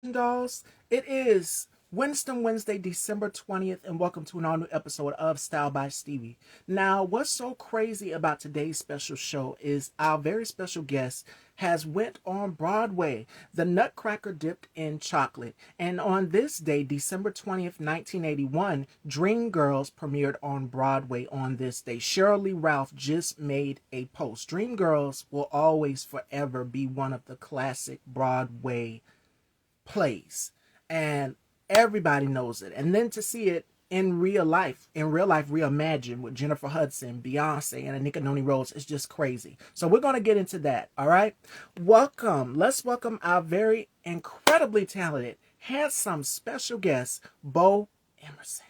Dolls. It is Winston Wednesday, December 20th, and welcome to an all new episode of Style by Stevie. Now, what's so crazy about today's special show is our very special guest has went on Broadway, the Nutcracker dipped in chocolate. And on this day, December 20th, 1981, Dreamgirls premiered on Broadway on this day. Cheryl Lee Ralph just made a post. Dreamgirls will always forever be one of the classic Broadway plays, and everybody knows it. And then to see it in real life reimagined with Jennifer Hudson, Beyonce, and Anika Noni Rose is just crazy. So we're going to get into that. All right, let's welcome our very incredibly talented, handsome, special guest, Beaux Emerson.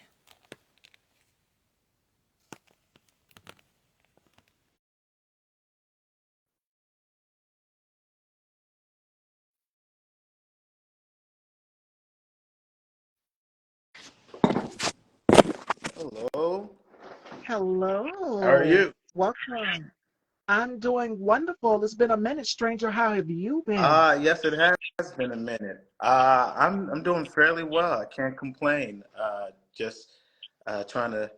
Hello. How are Hello, you? welcome. I'm doing wonderful. It's been a minute, stranger. How have you been? Yes, it has been a minute. I'm doing fairly well. I can't complain. Just trying to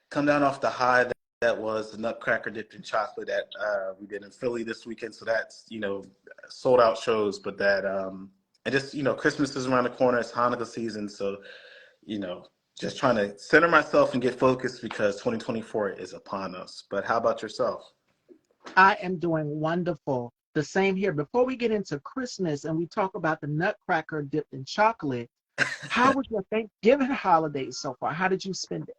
come down off the high that was the Nutcracker dipped in chocolate that we did in Philly this weekend. So that's sold out shows, but that and just Christmas is around the corner. It's Hanukkah season, so you know just trying to center myself and get focused because 2024 is upon us. But how about yourself? I am doing wonderful. The same here. Before we get into Christmas and we talk about the Nutcracker dipped in chocolate, how was your Thanksgiving holiday so far? How did you spend it?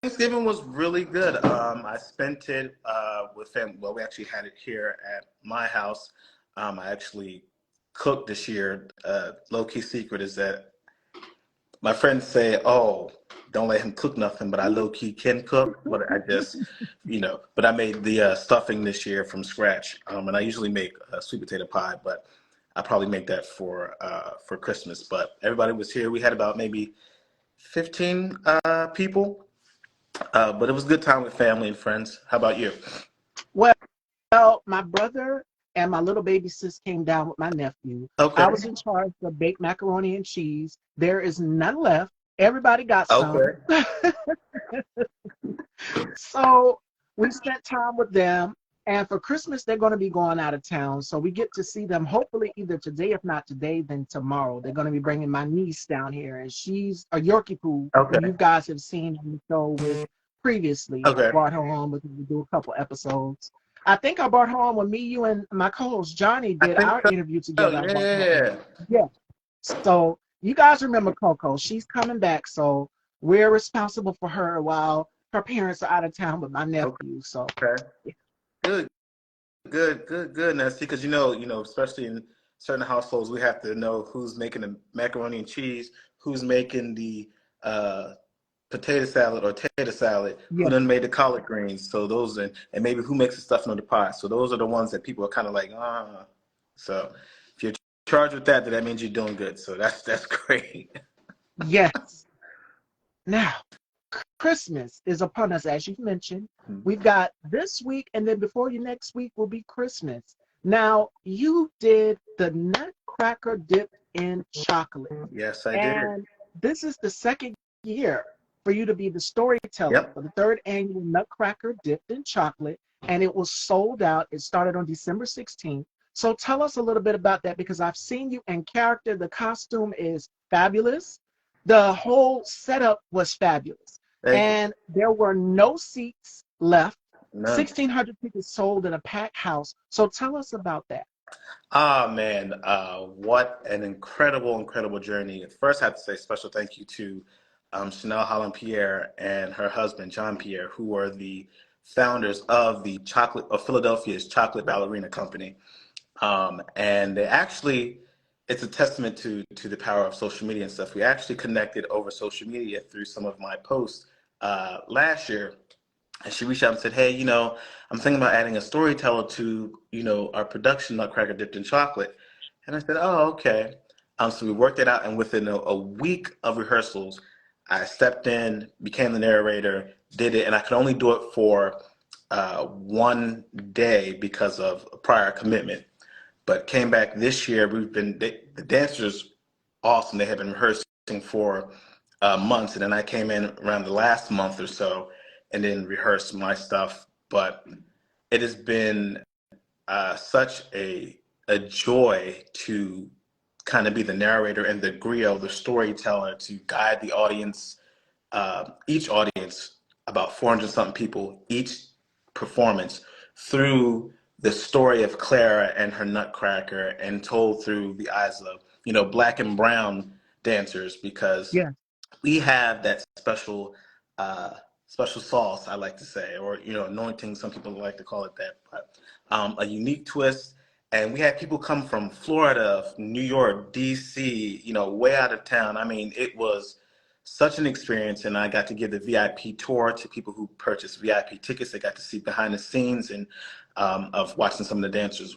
Thanksgiving was really good. I spent it with family. Well, we actually had it here at my house. I actually cooked this year. Low key secret is that my friends say, "Oh, don't let him cook nothing," but I low key can cook. But I just, but I made the stuffing this year from scratch. And I usually make sweet potato pie, but I probably make that for Christmas. But everybody was here. We had about maybe 15 people. But it was a good time with family and friends. How about you? Well, my brother and my little baby sis came down with my nephew. I Okay. was in charge of baked macaroni and cheese. There is none left. Everybody got some. Okay. So we spent time with them. And for Christmas, they're going to be going out of town. So we get to see them hopefully either today, if not today, then tomorrow. They're going to be bringing my niece down here. And she's a Yorkie Poo, who you Okay. guys have seen on the show with previously. I Okay. brought her on with me to do a couple episodes. I think I brought her on when me, you, and my co-host Johnny I did think our so. interview together. I brought her on. Yeah. Yeah. So you guys remember Coco. She's coming back. So we're responsible for her while her parents are out of town with my nephew. So Okay. Good. Good. Good. Good. Now, see, because especially in certain households, we have to know who's making the macaroni and cheese, who's making the uh, potato salad or tater salad, who yeah. done made the collard greens. So those and maybe who makes the stuffing of the pie. So those are the ones that people are kind of like, ah. So if you're charged with that, then that means you're doing good. So that's great. Yes. Now, Christmas is upon us, as you've mentioned. We've got this week, and then before you next week will be Christmas. Now, you did the Nutcracker dip in chocolate, Yes, I did. and this is the second year for you to be the storyteller Yep. for the third annual Nutcracker dipped in chocolate, and it was sold out. It started on December 16th. So tell us a little bit about that because I've seen you in character. The costume is fabulous. The whole setup was fabulous. Thank you. And there were no seats left. None. 1,600 tickets sold in a packed house. So tell us about that. Ah, man, what an incredible, incredible journey. First, I have to say special thank you to Chanel Holland Pierre and her husband, John Pierre, who are the founders of the chocolate of Philadelphia's Chocolate Ballerina Company. And they actually, it's a testament to the power of social media and stuff. We actually connected over social media through some of my posts last year, and she reached out and said, "Hey, I'm thinking about adding a storyteller to, our production, Nutcracker Dipped in Chocolate." And I said, "Oh, okay." So we worked it out, and within a week of rehearsals, I stepped in, became the narrator, did it, and I could only do it for one day because of a prior commitment. But came back this year. The dancers awesome. They had been rehearsing for months, and then I came in around the last month or so and then rehearsed my stuff. But it has been such a joy to kind of be the narrator and the griot, the storyteller, to guide the audience, each audience, about 400 something people, each performance, through the story of Clara and her Nutcracker, and told through the eyes of, black and brown dancers, because Yeah. we have that uh, special sauce, I like to say, or anointing. Some people like to call it that, but a unique twist. And we had people come from Florida, New York, DC, way out of town. I mean, it was such an experience, and I got to give the VIP tour to people who purchased VIP tickets. They got to see behind the scenes and of watching some of the dancers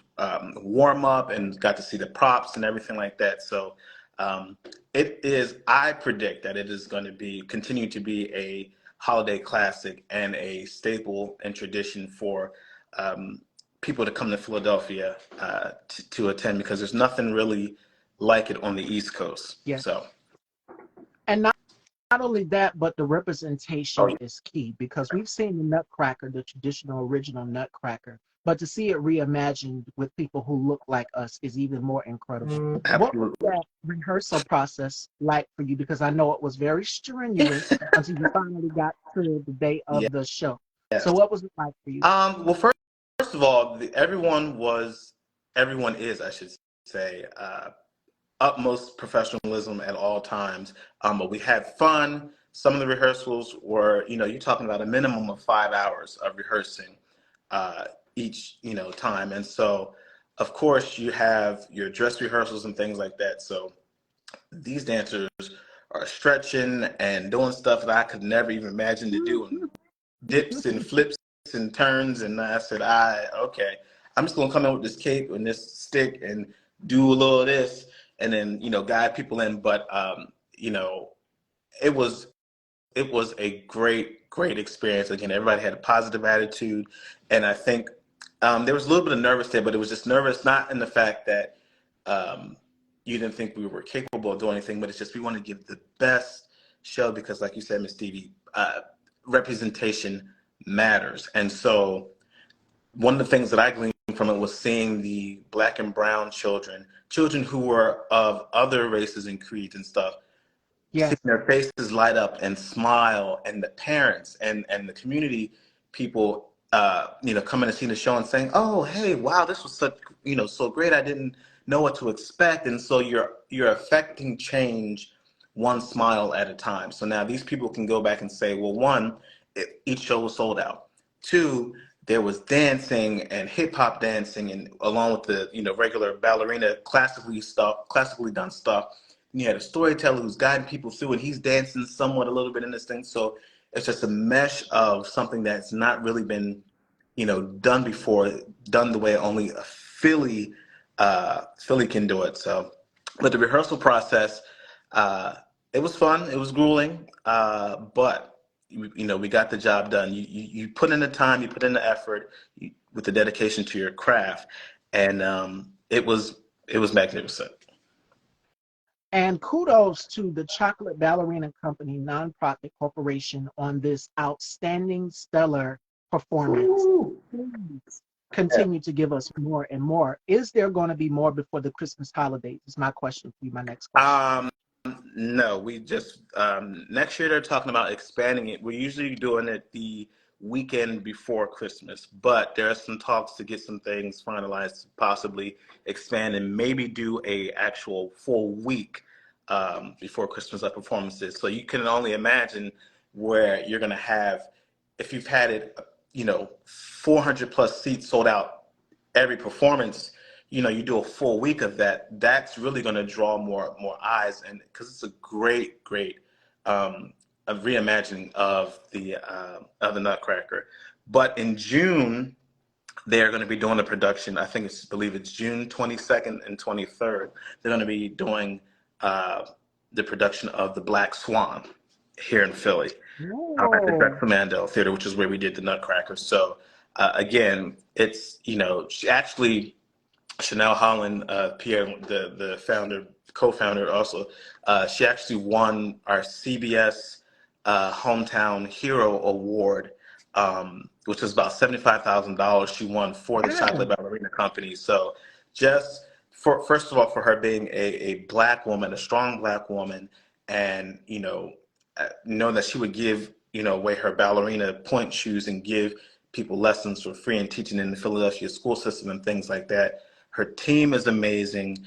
warm up, and got to see the props and everything like that. So um, it is. I predict that it is going to continue to be a holiday classic and a staple and tradition for um, people to come to Philadelphia to attend, because there's nothing really like it on the East Coast. Yeah. So. And not only that, but the Oh, representation is key, because we've seen the Nutcracker, the traditional original Nutcracker, but to see it reimagined with people who look like us is even more incredible. What was absolutely. that rehearsal process like for you? Because I know it was very strenuous until you finally got to the day Yes. of the show. So what was it like for you? Well, first of all, everyone is, I should say, utmost professionalism at all times. But we had fun. Some of the rehearsals were, you're talking about a minimum of 5 hours of rehearsing each, time. And so, of course, you have your dress rehearsals and things like that. So these dancers are stretching and doing stuff that I could never even imagine to do, and dips and flips and turns. And I said, okay, I'm just gonna come in with this cape and this stick and do a little of this, and then guide people in. But it was a great experience. Again, everybody had a positive attitude, and I think there was a little bit of nervous there, but it was just nervous not in the fact that um, you didn't think we were capable of doing anything, but it's just we want to give the best show, because, like you said, Miss Stevie, representation matters. And so one of the things that I gleaned from it was seeing the black and brown children who were of other races and creeds and stuff, seeing Yes. their faces light up and smile, and the parents and the community people, coming to see the show and saying, "Oh, hey, wow, this was such, so great. I didn't know what to expect." And so you're affecting change one smile at a time. So now these people can go back and say, well, one, each show was sold out. Two, there was dancing and hip hop dancing, and along with the regular ballerina classically done stuff. And you had a storyteller who's guiding people through, and he's dancing somewhat a little bit in this thing. So it's just a mesh of something that's not really been done before, done the way only a Philly can do it. So, but the rehearsal process, uh, it was fun. It was grueling, but we got the job done. You put in the time, you put in the effort, with the dedication to your craft, and it was magnificent. And kudos to the Chocolate Ballerina Company nonprofit corporation on this outstanding, stellar performance. Woo! Please continue to give us more and more. Is there going to be more before the Christmas holidays? Is my question for you, my next question. Um, no, we just next year they're talking about expanding it. We're usually doing it the weekend before Christmas, but there are some talks to get some things finalized, to possibly expand and maybe do a actual full week before Christmas of performances. So you can only imagine where you're going to have, if you've had it, 400 plus seats sold out every performance. You do a full week of that, that's really going to draw more eyes, and because it's a great a reimagining of the Nutcracker. But in June they're going to be doing a production. Believe it's June 22nd and 23rd. They're going to be doing the production of the Black Swan here in Philly, at the Whoa. Drexel Mandel Theater, which is where we did the Nutcracker. So again, it's she actually, Chanel Holland, Pierre, the founder, co-founder also. She actually won our CBS Hometown Hero Award, which was about $75,000 she won for the Yeah. Chocolate Ballerina Company. So just first of all, for her being a black woman, a strong black woman, and know that she would give away her ballerina point shoes and give people lessons for free and teaching in the Philadelphia school system and things like that. Her team is amazing.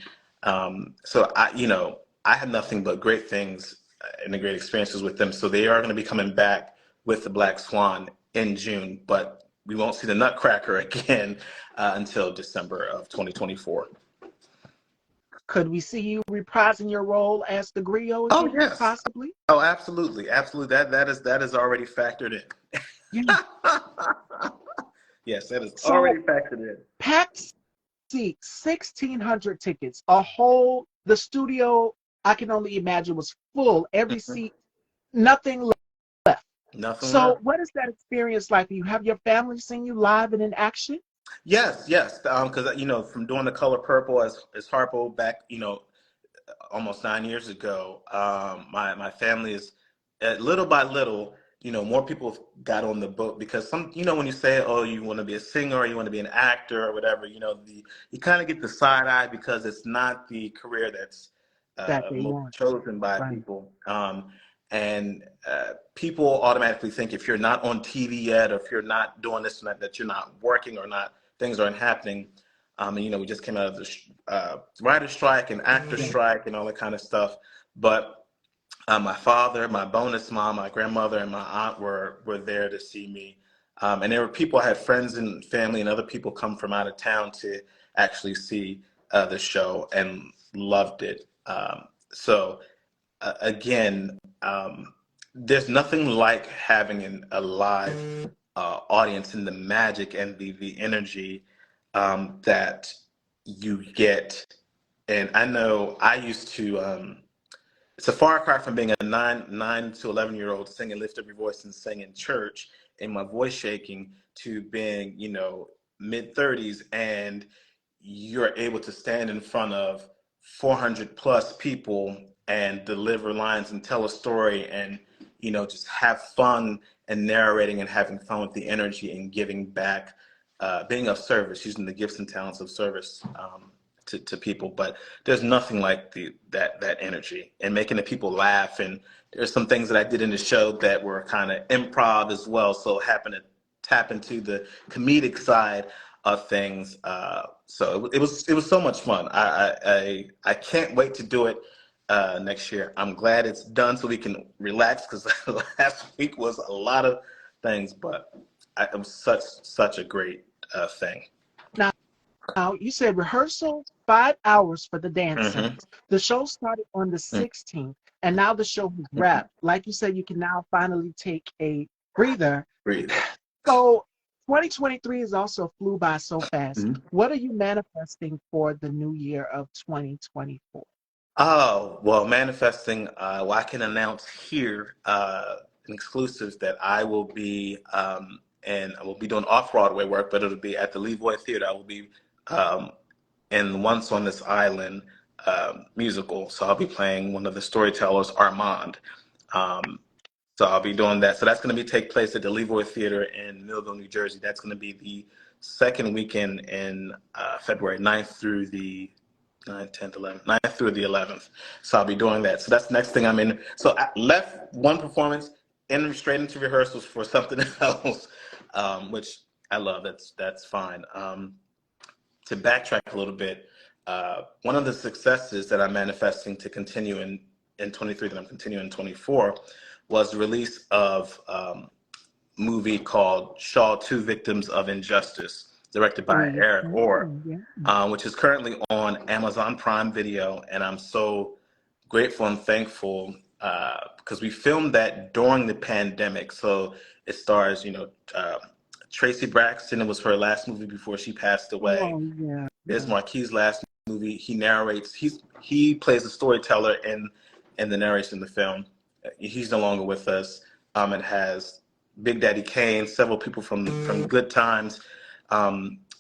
So I had nothing but great things and the great experiences with them. So they are going to be coming back with the Black Swan in June, but we won't see the Nutcracker again until December of 2024. Could we see you reprising your role as the griot Oh again, yes. possibly? Oh, absolutely, absolutely. That is already factored in. Yeah. Yes, that is So already factored in. packed seats, 1,600 tickets, a whole, the studio, I can only imagine, was full, every Mhm. seat, nothing left. Nothing So left. what is that experience like? You have your family seen you live and in action? Yes, yes. Because from doing the color purple as Harpo back, almost 9 years ago, my family is little by little, more people got on the boat because when you say, oh, you want to be a singer or you want to be an actor or whatever, you kind of get the side eye because it's not the career that's That they most want. chosen by Right. people. And people automatically think if you're not on TV yet, or if you're not doing this and that you're not working or not, things aren't happening. And we just came out of the writer strike and actor Yeah. strike and all that kind of stuff. But my father, my bonus mom, my grandmother, and my aunt were there to see me. And there were people, I had friends and family and other people come from out of town to actually see the show and loved it. Again, there's nothing like having a live audience and the magic and the energy that you get. And I know I used to. It's a far cry from being a nine to 11-year-old singing "Lift Up Your Voice" and sing in church and my voice shaking to being, mid-30s and you're able to stand in front of 400 plus people and deliver lines and tell a story and just have fun and narrating and having fun with the energy and giving back, being of service, using the gifts and talents of service to people. But there's nothing like that energy and making the people laugh. And there's some things that I did in the show that were kind of improv as well, so happen to tap into the comedic side of things. So it was so much fun. I can't wait to do it next year. I'm glad it's done so we can relax because last week was a lot of things, but it was such a great thing. Now, you said rehearsal, 5 hours for the dance Hmm. scenes. The show started on the 16th, and now the show has Hmm. wrapped. Like you said, you can now finally take a breather. Breathe. So 2023 is also flew by so fast. Mhm. What are you manifesting for the new year of 2024? Oh, well, manifesting, well, I can announce here an exclusive that I will be, and I will be doing off-Broadway work, but it'll be at the Levoy Theater. I will be um, in Once on This Island musical. So I'll be playing one of the storytellers, Armand. Um, so I'll be doing that. So that's going to take place at the Levoy Theater in Millville, New Jersey. That's going to be the second weekend in February 9th through the 9th, 10th, 11th, 9th through the 11th. So I'll be doing that. So that's the next thing I'm in. So I left one performance and straight into rehearsals for something else, which I love. That's fine. To backtrack a little bit, one of the successes that I'm manifesting to continue in 23 that I'm continuing in 24 was the release of movie called Shaw, Two Victims of Injustice, directed by Eric Orr, Yeah. which is currently on Amazon Prime Video. And I'm so grateful and thankful because we filmed that during the pandemic. So it stars, Tracy Braxton. It was her last movie before she passed away. Oh, yeah. It's Marquis' last movie. He narrates. He plays a storyteller in the narration of the film. He's no longer with us. It has Big Daddy Kane, several people from Good Times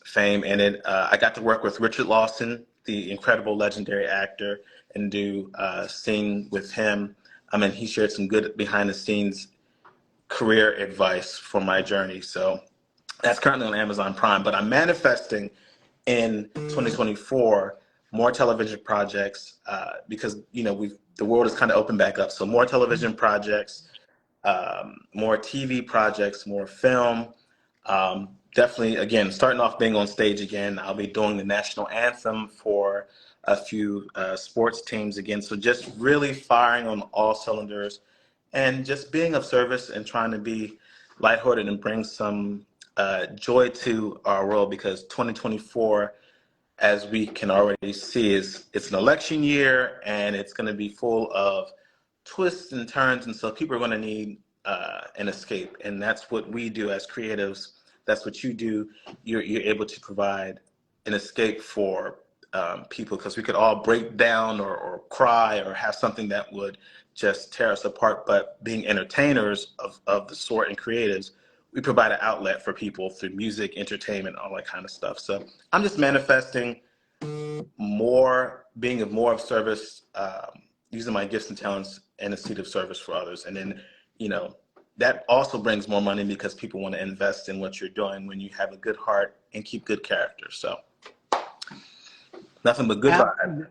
fame in it. I got to work with Richard Lawson, the incredible legendary actor, and do a scene with him. I mean, he shared some good behind the scenes career advice for my journey. So that's currently on Amazon Prime, but I'm manifesting in 2024 more television projects because the world is kind of opened back up. So more television projects, more TV projects, more film. Definitely, again, starting off being on stage again. I'll be doing the national anthem for a few sports teams again. So just really firing on all cylinders and just being of service and trying to be lighthearted and bring some joy to our world, because 2024, as we can already see, it's an election year and it's going to be full of twists and turns, and so people are going to need an escape, and that's what we do as creatives. That's what you do. You're able to provide an escape for people, because we could all break down or cry or have something that would just tear us apart. But being entertainers of the sort and creatives, we provide an outlet for people through music, entertainment, all that kind of stuff. So I'm just manifesting more, being of more of service, using my gifts and talents in a seat of service for others. And then, that also brings more money because people want to invest in what you're doing when you have a good heart and keep good character. So nothing but good vibes.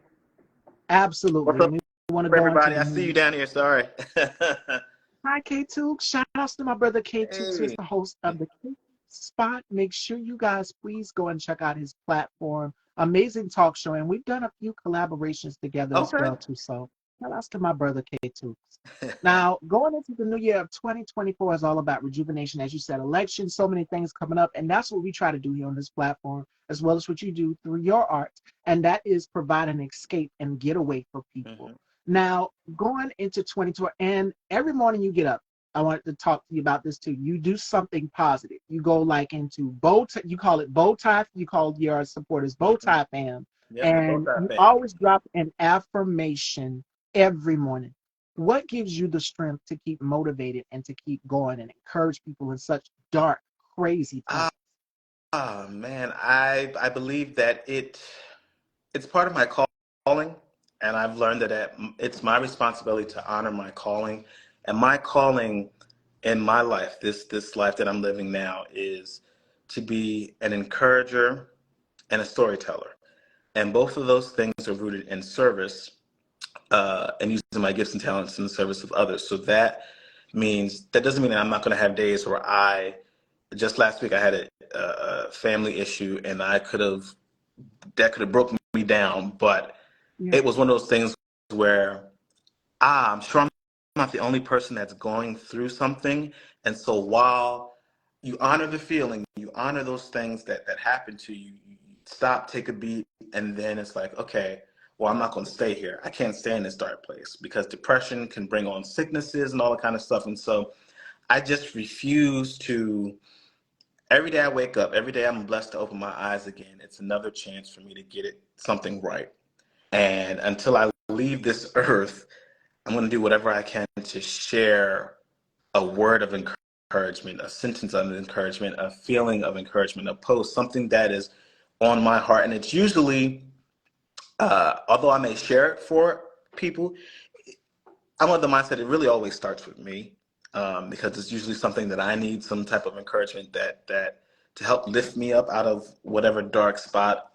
Absolutely. What's up, We want to go everybody? into I see you down here. Sorry. Hi, K2. Shout outs to my brother K2, who is Hey. the host of the K Spot. Make sure you guys please go and check out his platform. Amazing talk show. And we've done a few collaborations together as Okay. well, too. So shout outs to my brother K2. Now, going into the new year of 2024 is all about rejuvenation. As you said, elections, so many things coming up. And that's what we try to do here on this platform, as well as what you do through your art. And that is provide an escape and getaway for people. Mm-hmm. Now, going into 2020, and every morning you get up, I wanted to talk to you about this too. You do something positive. You go like into bow tie, you call it bow tie, you call your supporters bow tie fam. Yep, the both And side you fan. always drop an affirmation every morning. What gives you the strength to keep motivated and to keep going and encourage people in such dark, crazy times? Man, I believe that it's part of my calling, and I've learned that it's my responsibility to honor my calling, and my calling in my life, this life that I'm living now, is to be an encourager and a storyteller, and both of those things are rooted in service, and using my gifts and talents in the service of others. So that doesn't mean that I'm not going to have days where just last week I had a family issue, and that could have broken me down, but Yeah. it was one of those things where I'm sure I'm not the only person that's going through something. And so while you honor the feeling, you honor those things that happen to you, you stop, take a beat, and then it's like, okay, well, I'm not going to stay here. I can't stay in this dark place, because depression can bring on sicknesses and all that kind of stuff. And so I just refuse to. Every day I wake up, every day I'm blessed to open my eyes again. It's another chance for me to get something right. And until I leave this earth, I'm going to do whatever I can to share a word of encouragement, a sentence of encouragement, a feeling of encouragement, a post, something that is on my heart. And it's usually, although I may share it for people, I'm of the mindset it really always starts with me, because it's usually something that I need, some type of encouragement that to help lift me up out of whatever dark spot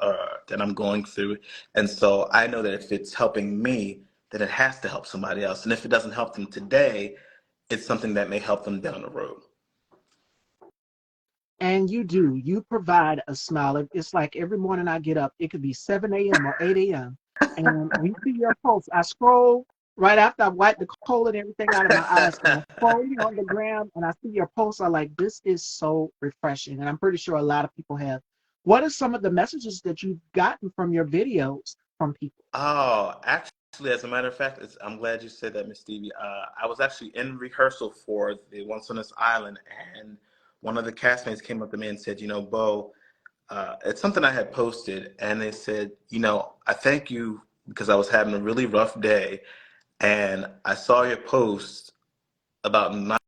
that I'm going through. And so I know that if it's helping me, then it has to help somebody else. And if it doesn't help them today, it's something that may help them down the road. And you do. You provide a smile. It's like every morning I get up, it could be 7 a.m. or 8 a.m. And we see your post. I scroll right after I wipe the coal and everything out of my eyes. And I'm scrolling on the ground and I see your post. I'm like, this is so refreshing. And I'm pretty sure a lot of people have. What are some of the messages that you've gotten from your videos from people? Oh, actually, as a matter of fact, I'm glad you said that, Miss Stevie. I was actually in rehearsal for the Once on This Island, and one of the castmates came up to me and said, Beau, it's something I had posted, and they said, I thank you because I was having a really rough day, and I saw your post about not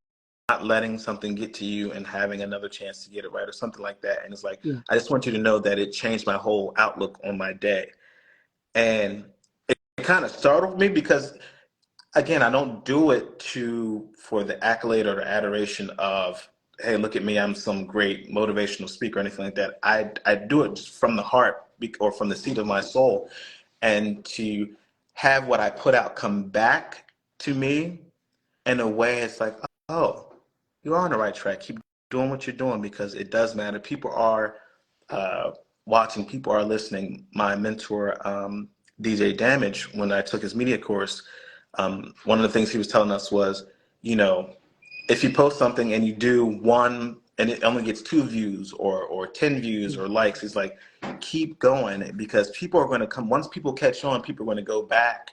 letting something get to you and having another chance to get it right, or something like that. And it's like, Yeah. I just want you to know that it changed my whole outlook on my day. And it kind of startled me because, again, I don't do it for the accolade or the adoration of, hey, look at me, I'm some great motivational speaker or anything like that. I do it just from the heart or from the seat of my soul, and to have what I put out come back to me in a way, it's like, oh, you're on the right track. Keep doing what you're doing because it does matter. People are uh, watching, people are listening. My mentor, DJ Damage, when I took his media course, one of the things he was telling us was, you know, if you post something and you do one and it only gets 2 views or 10 views or likes, it's like, keep going because people are going to come. Once people catch on, people are going to go back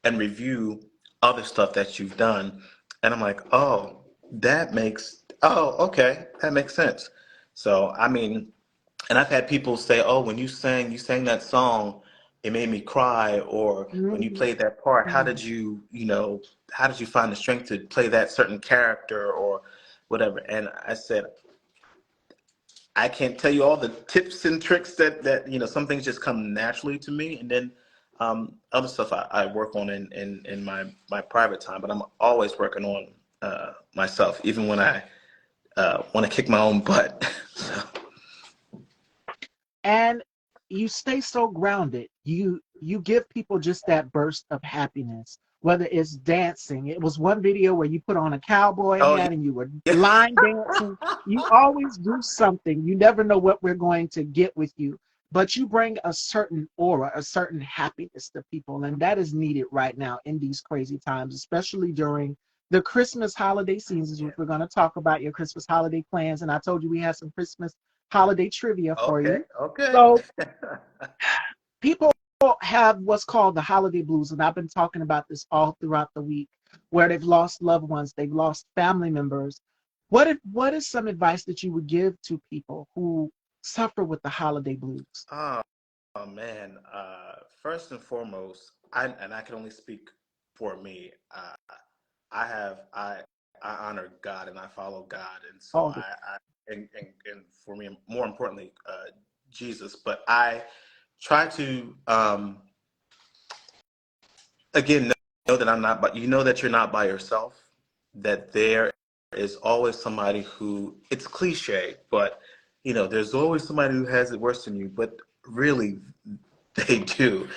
and review other stuff that you've done. And I'm like, oh, okay, that makes sense. So, I mean, and I've had people say, oh, when you sang that song, it made me cry, or when you played that part, how did you find the strength to play that certain character or whatever? And I said, I can't tell you all the tips and tricks that some things just come naturally to me. And then other stuff I work on in my private time, but I'm always working on myself, even when I want to kick my own butt. So. And you stay so grounded. You give people just that burst of happiness, whether it's dancing. It was one video where you put on a cowboy Oh hat and you were yeah. line dancing. You always do something. You never know what we're going to get with you, but you bring a certain aura, a certain happiness to people, and that is needed right now in these crazy times, especially during the Christmas holiday seasons, which we're going to talk about your Christmas holiday plans. And I told you we had some Christmas holiday trivia for Okay, you. okay. So people have what's called the holiday blues, and I've been talking about this all throughout the week, where they've lost loved ones, they've lost family members. What is some advice that you would give to people who suffer with the holiday blues? Oh, oh man. First and foremost, I can only speak for me. I have I honor God and I follow God, and so All I and for me, more importantly, Jesus. But I try to again know that I'm not, but you know that you're not by yourself. That there is always somebody who, it's cliche, but there's always somebody who has it worse than you. But really, they do.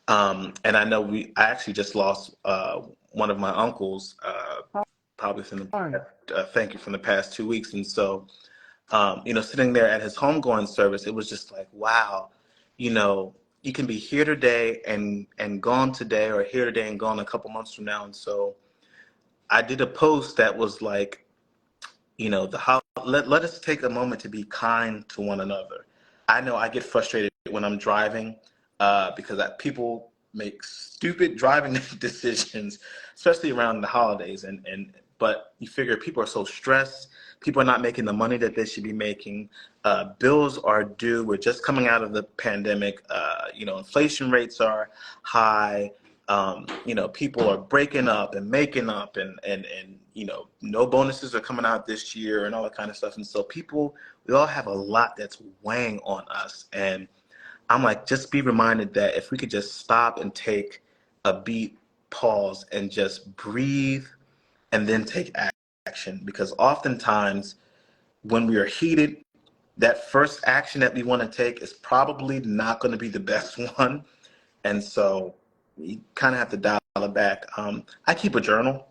And I know I actually just lost one of my uncles, probably right. thank you, from the past 2 weeks. And so, sitting there at his homegoing service, it was just like, wow, you know, you can be here today and gone today, or here today and gone a couple months from now. And so I did a post that was like, let us take a moment to be kind to one another. I know I get frustrated when I'm driving because people make stupid driving decisions, especially around the holidays. But you figure people are so stressed. People are not making the money that they should be making. Bills are due. We're just coming out of the pandemic. Inflation rates are high. People are breaking up and making up, and no bonuses are coming out this year and all that kind of stuff. And so we all have a lot that's weighing on us. And I'm like, just be reminded that if we could just stop and take a beat, pause, and just breathe, and then take action. Because oftentimes when we are heated, that first action that we want to take is probably not going to be the best one. And so you kind of have to dial it back. I keep a journal.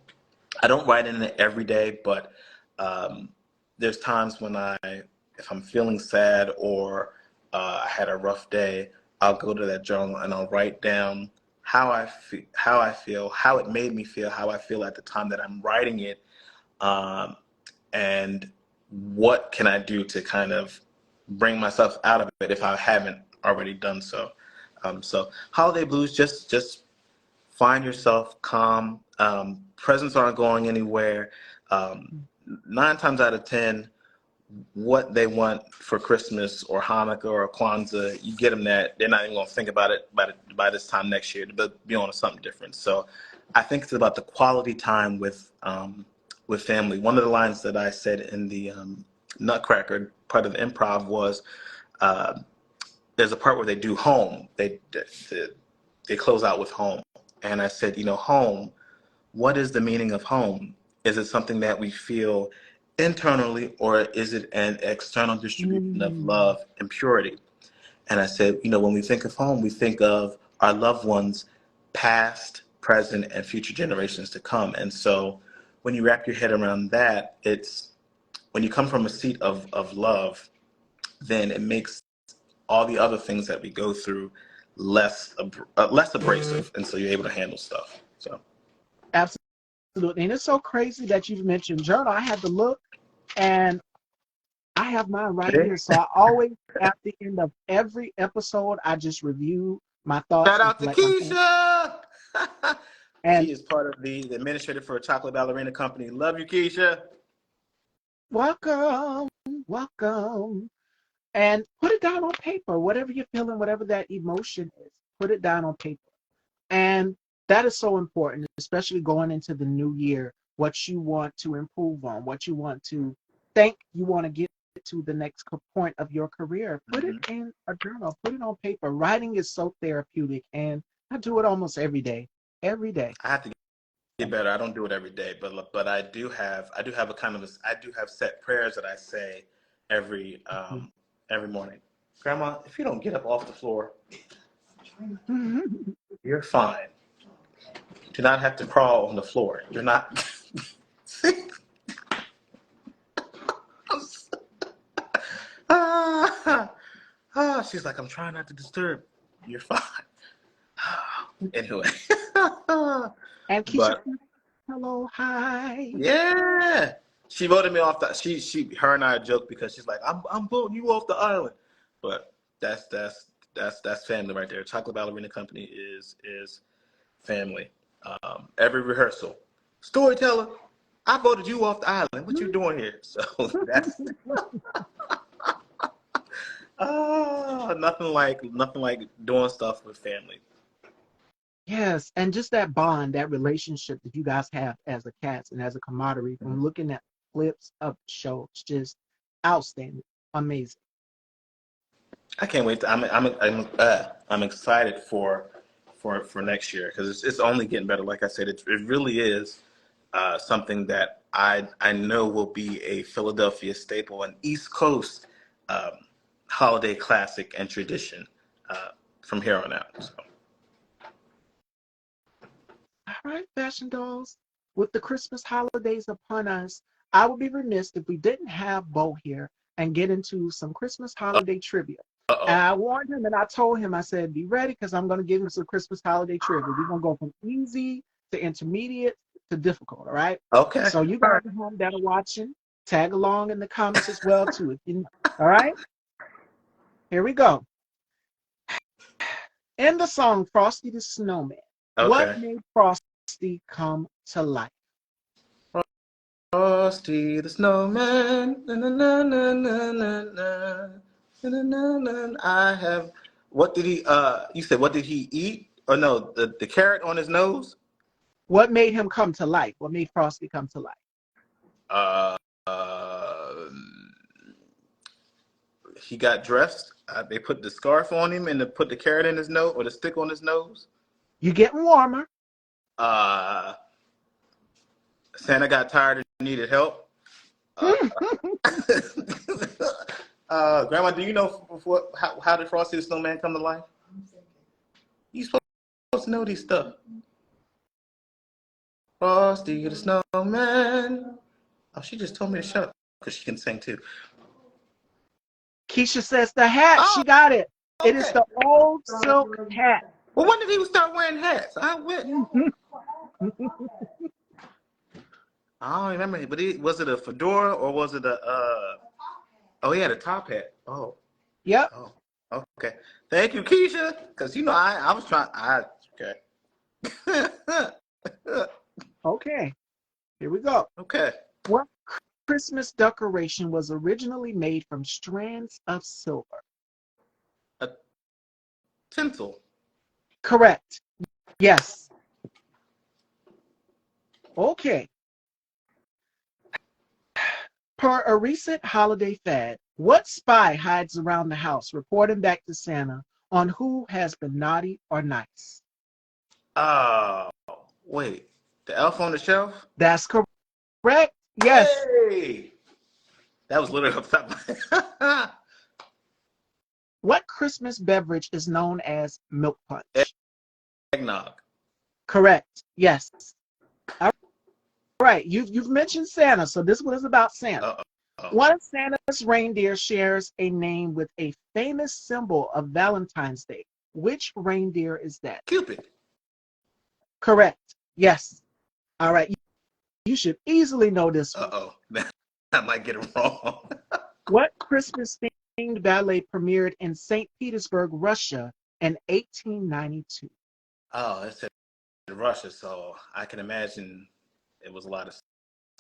I don't write in it every day, but there's times when if I'm feeling sad or I had a rough day, I'll go to that journal and I'll write down how I feel, how it made me feel, how I feel at the time that I'm writing it, and what can I do to kind of bring myself out of it if I haven't already done so. So holiday blues, just find yourself calm. Presents aren't going anywhere. 9 times out of 10, what they want for Christmas or Hanukkah or Kwanzaa, you get them that. They're not even going to think about it by this time next year. They'll be on to something different. So I think it's about the quality time with family. One of the lines that I said in the Nutcracker part of the improv was, there's a part where they do home. They close out with home. And I said, home, what is the meaning of home? Is it something that we feel internally, or is it an external distribution of Mm. love and purity? And I said, when we think of home, we think of our loved ones, past, present, and future generations to come. And so when you wrap your head around that, it's when you come from a seat of love, then it makes all the other things that we go through less abrasive, and so you're able to handle stuff. So Absolutely. And it's so crazy that you've mentioned journal. I had to look, and I have mine right okay. here. So I always, at the end of every episode, I just review my thoughts Shout and out to collect my thoughts. Keisha. And She is part of the administrator for a chocolate ballerina company. Love you, Keisha. welcome, welcome. And put it down on paper, whatever you're feeling, whatever that emotion is, put it down on paper. And that is so important, especially going into the new year, what you want to improve on, what you want to think you want to get to the next point of your career. Put it Hmm. in a journal, put it on paper. Writing is so therapeutic, and I do it almost every day. Every day. I have to get better. I don't do it every day, but I do have a kind of I do have set prayers that I say every every morning. Grandma, if you don't get up off the floor, you're fine. You do not have to crawl on the floor. You're not. ah, she's like, I'm trying not to disturb. You're fine. Anyway, And Keisha, but hello, hi. yeah, she voted me off. Her and I joked because she's like, I'm voting you off the island. But that's family right there. Chocolate Ballerina Company is family. Every rehearsal, storyteller, I voted you off the island. What you doing here? So that's nothing like doing stuff with family. Yes, and just that bond, that relationship that you guys have as a cast and as a camaraderie from looking at clips of the show, it's just outstanding, amazing. I can't wait. I'm excited for next year because it's only getting better. Like I said, it really is something that I know will be a Philadelphia staple, an East Coast um, holiday classic and tradition from here on out. So. All right, fashion dolls, with the Christmas holidays upon us, I would be remiss if we didn't have Beaux here and get into some Christmas holiday trivia. And Uh-oh. I warned him and I told him, I said, be ready because I'm going to give him some Christmas holiday trivia. We're going to go from easy to intermediate to difficult, all right? Okay. So you All guys right. at home that are watching, tag along in the comments as well too. If you, all right, here we go. In the song Frosty the Snowman, what Okay. made Frosty come to life? Frosty the Snowman. Na, na, na, na, na, na, na. Na, na, na, na. I have. What did he? You said what did he eat? Or no, the carrot on his nose. What made him come to life? What made Frosty come to life? Uh, uh, he got dressed. They put the scarf on him and they put the carrot in his nose or the stick on his nose. You getting warmer? Uh, Santa got tired and needed help. Uh, Grandma, do you know how did Frosty the Snowman come to life? You supposed to know these stuff. Frosty the Snowman. Oh, she just told me to shut up because she can sing too. Keisha says the hat. Oh, She got it. It is okay. the old silk hat. Well, when did he start wearing hats? I don't remember, but was it a fedora or was it a? Oh, he had a top hat. Oh, Yep. oh, okay. Thank you, Keisha, because I was trying. Okay. Okay. Here we go. Okay. What Christmas decoration was originally made from strands of silver? A tinsel. Correct. Yes. Okay. Per a recent holiday fad, what spy hides around the house reporting back to Santa on who has been naughty or nice? Oh, wait. The Elf on the Shelf? That's correct. Yes. Hey! That was literally off the top of my head. What Christmas beverage is known as milk punch? Eggnog. Correct. Yes. All right. You've mentioned Santa, so this one is about Santa. Uh-oh. One of Santa's reindeer shares a name with a famous symbol of Valentine's Day. Which reindeer is that? Cupid. Correct. Yes. All right. You should easily know this one. Uh-oh. I might get it wrong. What Christmas-themed ballet premiered in St. Petersburg, Russia in 1892? Oh, it's in Russia, so I can imagine it was a lot of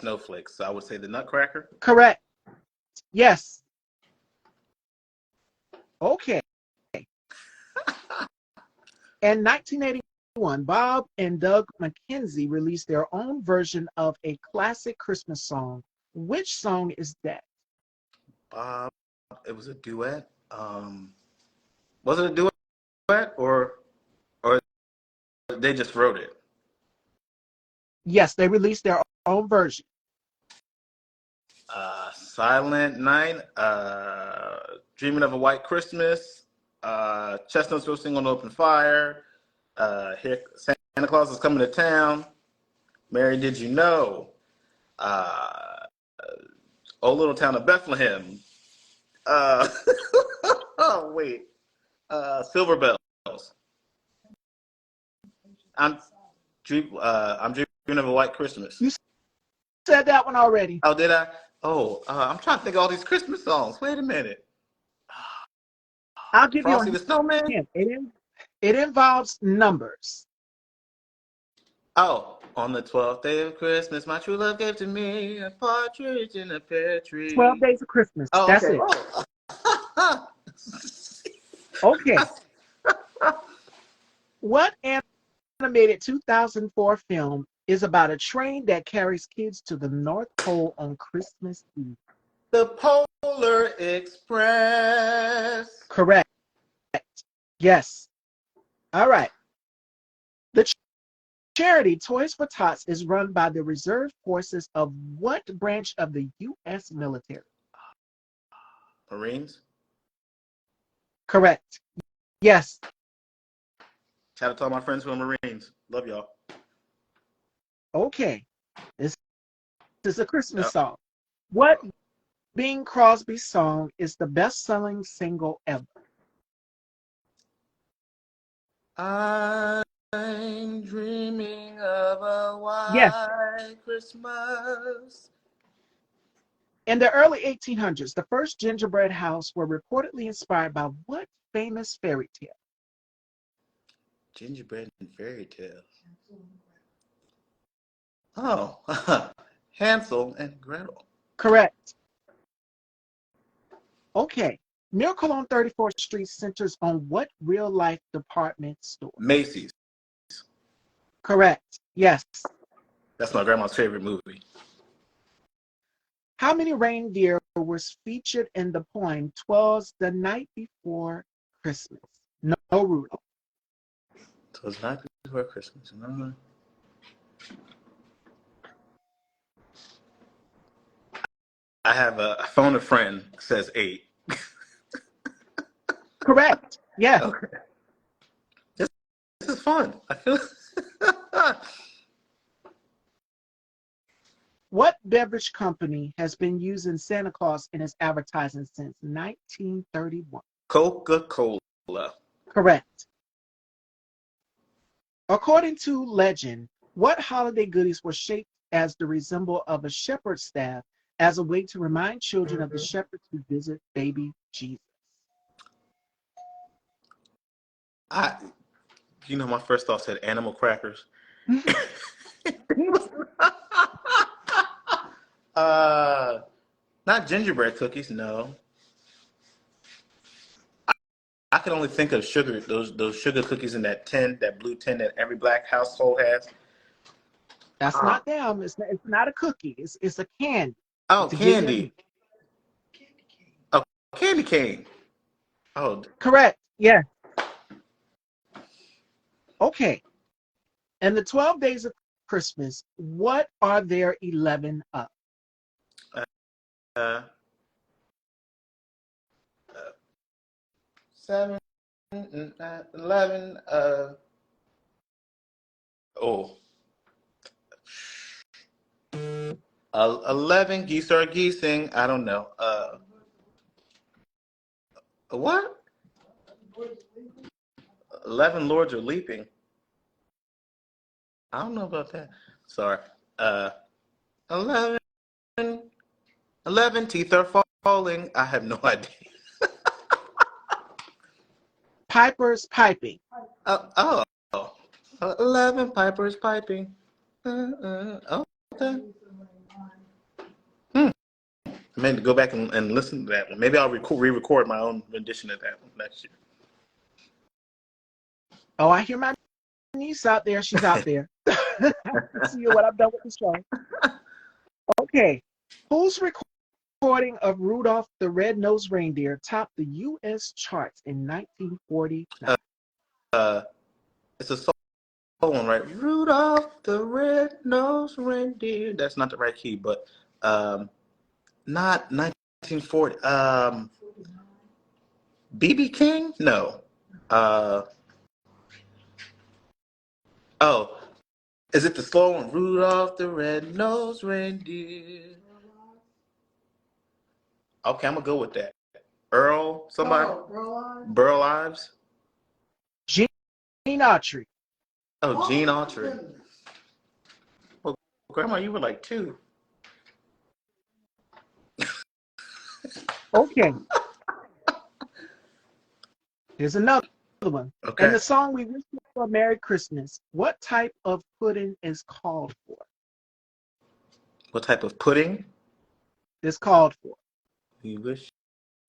snowflakes. So I would say the Nutcracker. Correct. Yes. Okay. In 1981, Bob and Doug McKenzie released their own version of a classic Christmas song. Which song is that? Bob, it was a duet. Was it a duet or they just wrote it? Yes, they released their own version. Silent Night, Dreaming of a White Christmas, Chestnuts Roasting on Open Fire, here Santa Claus is Coming to Town, Mary Did You Know, uh, Old Little Town of Bethlehem, uh, oh wait, Silver Bells. I'm I'm Dreaming of a White Christmas. You said that one already. Oh, did I? Oh, I'm trying to think of all these Christmas songs. Wait a minute. I'll give you Frosty the Snowman? a hint. It involves numbers. Oh, on the 12th day of Christmas, my true love gave to me a partridge in a pear 12 tree. Days of Christmas. Oh, That's okay. it. Oh. Okay. What animated 2004 film is about a train that carries kids to the North Pole on Christmas Eve? The Polar Express. Correct. Yes. All right. The charity Toys for Tots is run by the reserve forces of what branch of the U.S. military? Marines. Correct. Yes. Shout out to all my friends who are Marines. Love y'all. Okay. This is a Christmas Yep. song. What Bing Crosby song is the best-selling single ever? I'm dreaming of a Yes. white Christmas. In the early 1800s, the first gingerbread house were reportedly inspired by what famous fairy tale? Gingerbread and fairy tales. Oh, Hansel and Gretel. Correct. Okay. Miracle on 34th Street centers on what real-life department store? Macy's. Correct. Yes. That's my grandma's favorite movie. How many reindeer was featured in the poem "'Twas the Night Before Christmas"? No, Rudolph. So it's not before Christmas. No. I phoned a friend, says 8. Correct. Yes. Okay. This is fun. I feel What beverage company has been using Santa Claus in its advertising since 1931? Coca-Cola. Correct. According to legend, what holiday goodies were shaped as the resemble of a shepherd's staff as a way to remind children of the shepherds who visit baby Jesus? My first thought said animal crackers. Not gingerbread cookies, no. I can only think of sugar, those sugar cookies in that tin, that blue tin that every black household has. That's not them. It's not a cookie. It's a candy. Oh, To give you a candy. Oh, candy cane. Oh, correct. Yeah. Okay. And the 12 days of Christmas, what are there 11 of? Uh, 7, 11. Oh, 11 geese are geesing. I don't know. What? 11 lords are leaping. I don't know about that. Sorry. Uh, 11, 11 teeth are falling. I have no idea. Piper's piping. Oh, 11 pipers piping. Okay. I meant to go back and listen to that one. Maybe I'll re-record my own rendition of that one next year. Oh, I hear my niece out there. She's out there. See what I've done with the show. Okay. Whose recording of Rudolph the Red-Nosed Reindeer topped the U.S. charts in 1949? It's a soul one, right? Rudolph the Red-Nosed Reindeer. That's not the right key, but not 1940. BB King? No. Oh, is it the slow one? Rudolph the Red-Nosed Reindeer. Okay, I'm gonna go with that. Earl, somebody? Burl Ives? Gene Autry. Oh, Gene Autry. Well, Grandma, you were like 2. Okay. Here's another one. Okay. In the song We Wish You a Merry Christmas, what type of pudding is called for? What type of pudding? Is called for. We wish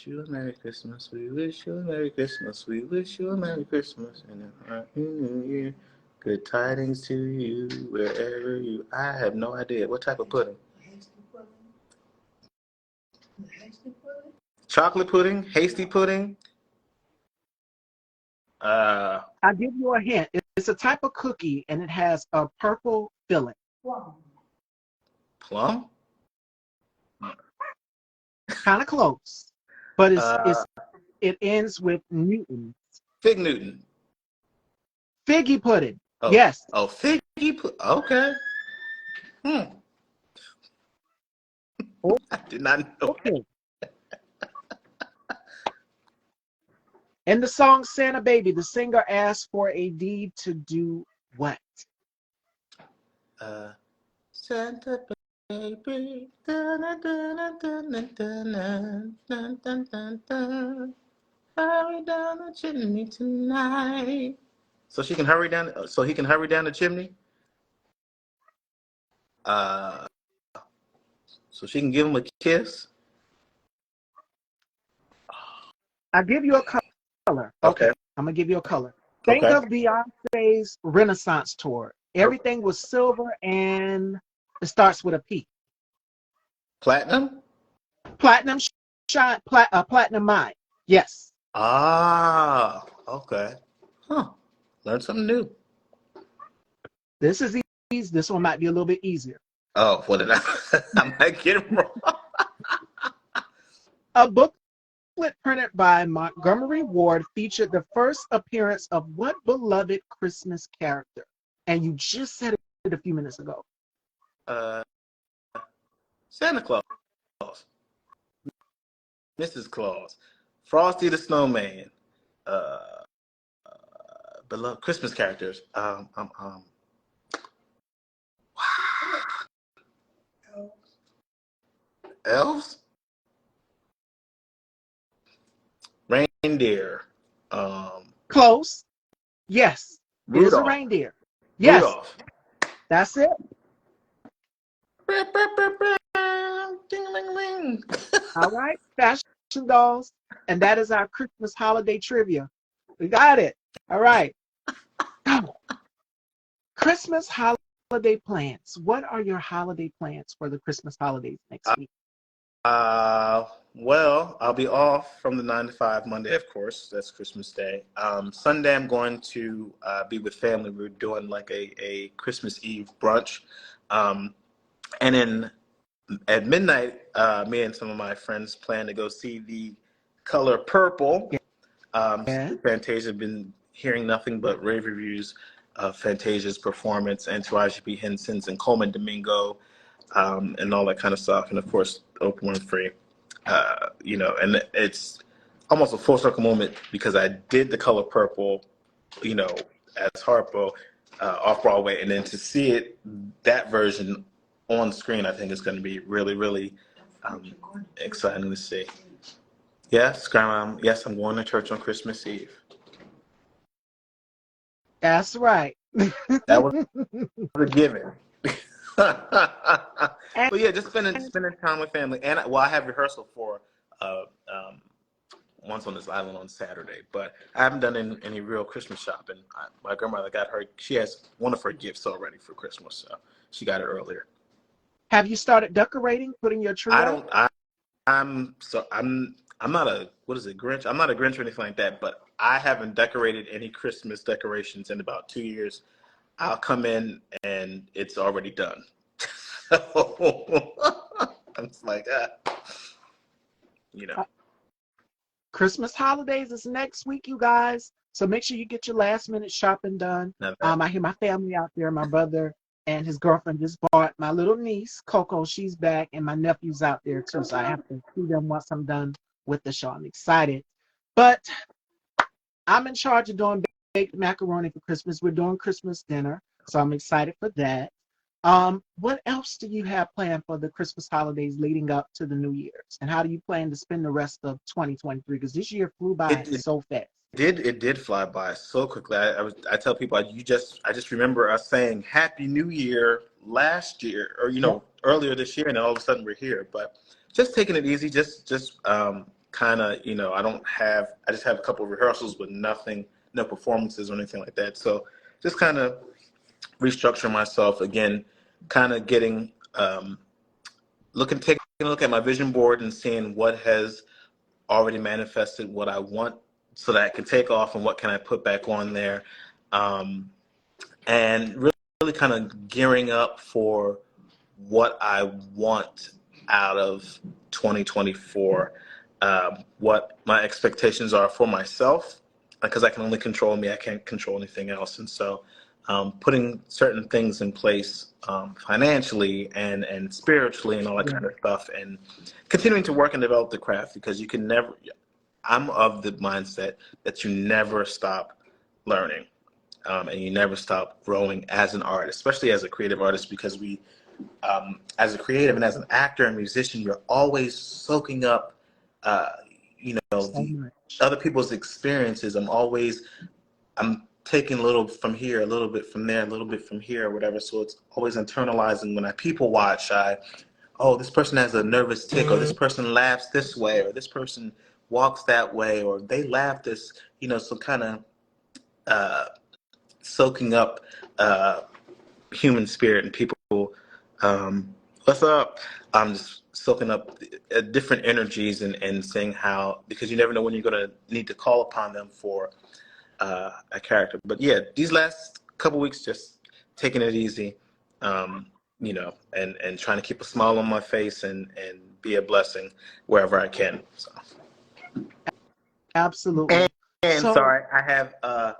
you a Merry Christmas. We wish you a Merry Christmas. We wish you a Merry Christmas and a Happy New Year. Good tidings to you wherever you. I have no idea. What type of pudding? Chocolate pudding? Hasty pudding? I'll give you a hint. It's a type of cookie and it has a purple filling. Plum? Kind of close, but Uh, it ends with Newton. Fig Newton. Figgy pudding. Oh, Yes. oh, figgy pudding. Okay. I did not know. Okay. In the song Santa Baby, the singer asked for a deed to do what? Santa baby, dun, dun, dun, dun, dun, dun, dun, dun, dun, dun. Hurry down the chimney tonight. So she can hurry down. So he can hurry down the chimney. So she can give him a kiss. I'll give you a color. Okay. I'm gonna give you a color. Think Okay. of Beyonce's Renaissance tour. Everything was silver and it starts with a P. Platinum. Platinum shine. Platinum mine. Yes. Ah. Okay. Huh. Learn something new. This is easy. This one might be a little bit easier. Oh, what did I? I might get it wrong. A booklet printed by Montgomery Ward featured the first appearance of what beloved Christmas character? And you just said it a few minutes ago. Santa Claus. Mrs. Claus. Frosty the Snowman. Beloved Christmas characters. Elves. Reindeer. Close. Yes. It is a Rudolph. reindeer. Yes. Rudolph. That's it. Ding-a-ling-ling. All right. Fashion dolls. And that is our Christmas holiday trivia. We got it. All right. Christmas holiday plans. What are your holiday plans for the Christmas holidays next week? Well, I'll be off from the 9 to 5 Monday, of course. That's Christmas Day. Sunday, I'm going to be with family. We're doing like a Christmas Eve brunch. Um, and then at midnight, me and some of my friends plan to go see The Color Purple. Yeah. Fantasia, have been hearing nothing but rave reviews of Fantasia's performance, and Taraji P. Henson's and Coleman Domingo, and all that kind of stuff. And of course, Oprah Winfrey. And it's almost a full circle moment because I did The Color Purple, as Harpo off Broadway, and then to see it, that version on screen, I think is going to be really, really exciting to see. Yes, Grandma. Yes, I'm going to church on Christmas Eve. That's right. That was a given. And, But yeah, just spending time with family, and I have rehearsal for uh, um, once on this island on Saturday. But I haven't done any real Christmas shopping. My grandmother got her; she has one of her gifts already for Christmas, so she got it earlier. have you started decorating, putting your tree I up? don't. I'm not a what is it Grinch? I'm not a Grinch or anything like that. But I haven't decorated any Christmas decorations in about 2 years. I'll come in and it's already done. So I'm just like, you know. Uh, Christmas holidays is next week, you guys. So make sure you get your last minute shopping done. Not that. I hear my family out there. My brother and his girlfriend just bought my little niece, Coco. She's back, and my nephew's out there too. So I have to see them once I'm done with the show. I'm excited. But I'm in charge of doing baked macaroni for Christmas. We're doing Christmas dinner. So I'm excited for that. What else do you have planned for the Christmas holidays leading up to the New Year's? And how do you plan to spend the rest of 2023? Because this year flew by It so fast. did fly by so quickly. I tell people I just remember us saying Happy New Year last year, or Yep. earlier this year, and then all of a sudden we're here. But just taking it easy, just kind of I just have a couple of rehearsals with nothing, no performances or anything like that. So just kind of restructure myself again, kind of getting taking a look at my vision board and seeing what has already manifested, what I want, so that I can take off, and what can I put back on there, and really kind of gearing up for what I want out of 2024, what my expectations are for myself, because I can only control me, I can't control anything else. And so putting certain things in place financially and spiritually and all that Yeah. kind of stuff, and continuing to work and develop the craft, because you can never, I'm of the mindset that you never stop learning, and you never stop growing as an artist, especially as a creative artist, because as a creative and as an actor and musician, you're always soaking up, uh, So the much. other people's experiences. I'm taking a little from here, a little bit from there, a little bit from here, or whatever. So it's always internalizing. When I people watch, oh, this person has a nervous tick, or this person laughs this way, or this person walks that way, or they laugh this, so kind of uh, soaking up human spirit and people. What's up? I'm just soaking up different energies, and seeing how, because you never know when you're going to need to call upon them for a character. But yeah, these last couple weeks, just taking it easy, and trying to keep a smile on my face, and be a blessing wherever I can. So. And, Absolutely. and So, sorry, I have I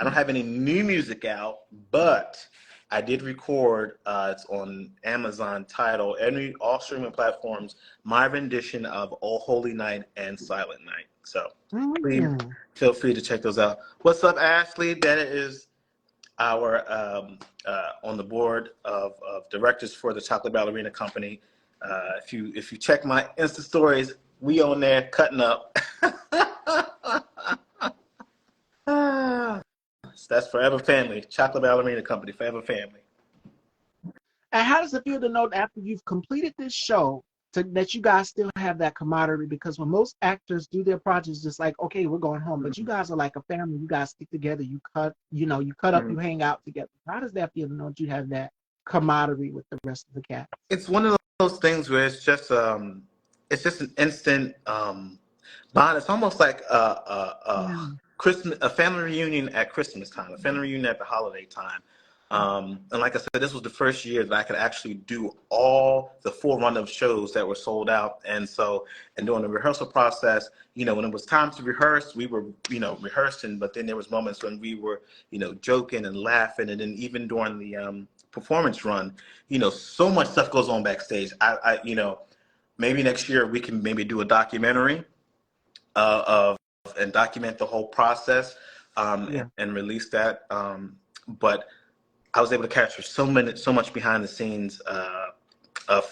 don't have any new music out, but I did record. It's on Amazon, Tidal, all streaming platforms. My rendition of "Oh Holy Night" and "Silent Night." So please mm, feel free to check those out. What's up, Ashley? That is our on the board of directors for the Chocolate Ballerina Company. If you check my Insta stories, we on there cutting up. That's Forever Family. Chocolate Ballerina Company, Forever Family. and how does it feel to know that after you've completed this show, that you guys still have that camaraderie? Because when most actors do their projects, just like, okay, we're going home, but you guys are like a family. You guys stick together. You cut up, Mhm. you hang out together. How does that feel to know that you have that camaraderie with the rest of the cast? It's one of those things where it's just an instant bond. It's almost like Yeah. a family reunion at Christmas time, a family reunion at the holiday time. And like I said, this was the first year that I could actually do all the full run of shows that were sold out. And so, and during the rehearsal process, when it was time to rehearse, we were, rehearsing, but then there was moments when we were, joking and laughing. And then even during the performance run, so much stuff goes on backstage. Maybe next year we can maybe do a documentary of and document the whole process, Yeah. and release that. But I was able to capture so much behind the scenes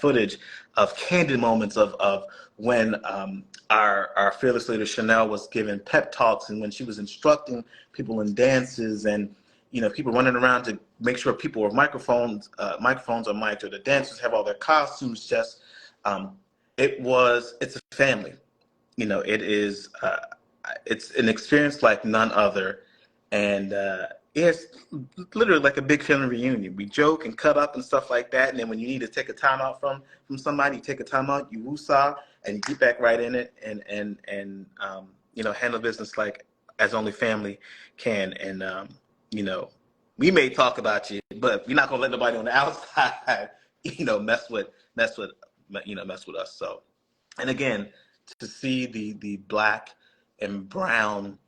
footage of candid moments of when our fearless leader Chanel was giving pep talks, and when she was instructing people in dances, and people running around to make sure people with microphones are mic'd, or the dancers have all their costumes. Just it's a family. It is it's an experience like none other, and it's literally like a big family reunion. We joke and cut up and stuff like that, and then when you need to take a time out from somebody, you take a time out, you woosah, and you get back right in it, and handle business like as only family can. And you know, we may talk about you, but we're not gonna let nobody on the outside, mess with us. So, and again, to see the black and brown,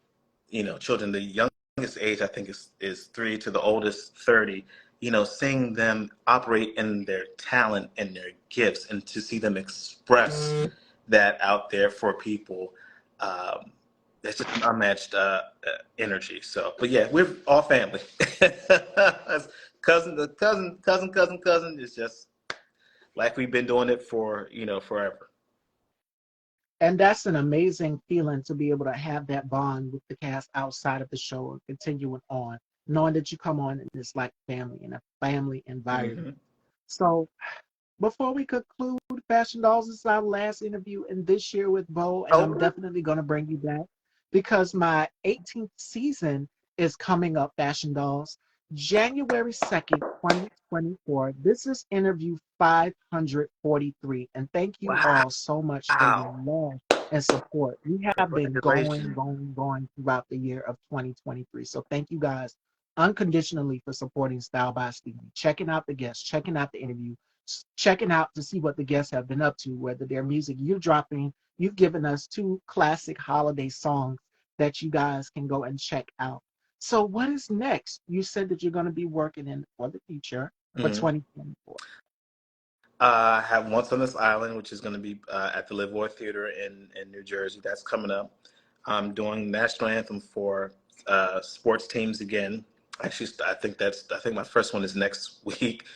children, the youngest age I think is 3 to the oldest 30, seeing them operate in their talent and their gifts, and to see them express that out there for people, it's just an unmatched energy. So, but yeah, we're all family. Cousin is just like we've been doing it for forever. And that's an amazing feeling to be able to have that bond with the cast outside of the show and continuing on, knowing that you come on and it's like family in a family environment. Hmm. So before we conclude, Fashion Dolls, this is our last interview in this year with Beaux, and I'm Okay. definitely going to bring you back because my 18th season is coming up, Fashion Dolls, January 2nd, 2024. This is interview 543, and thank you all so much for your Wow. love and support. We have been Congratulations. going throughout the year of 2023. So thank you guys unconditionally for supporting Style by Stevie, checking out the guests, checking out the interview, checking out to see what the guests have been up to, whether their music you're dropping. You've given us 2 classic holiday songs that you guys can go and check out. So what is next? You said that you're going to be working in for the future for Mhm. 2024. I have Once on This Island, which is going to be at the Livermore Theater in New Jersey. That's coming up. I'm doing national anthem for sports teams again. Actually, I think my first one is next week,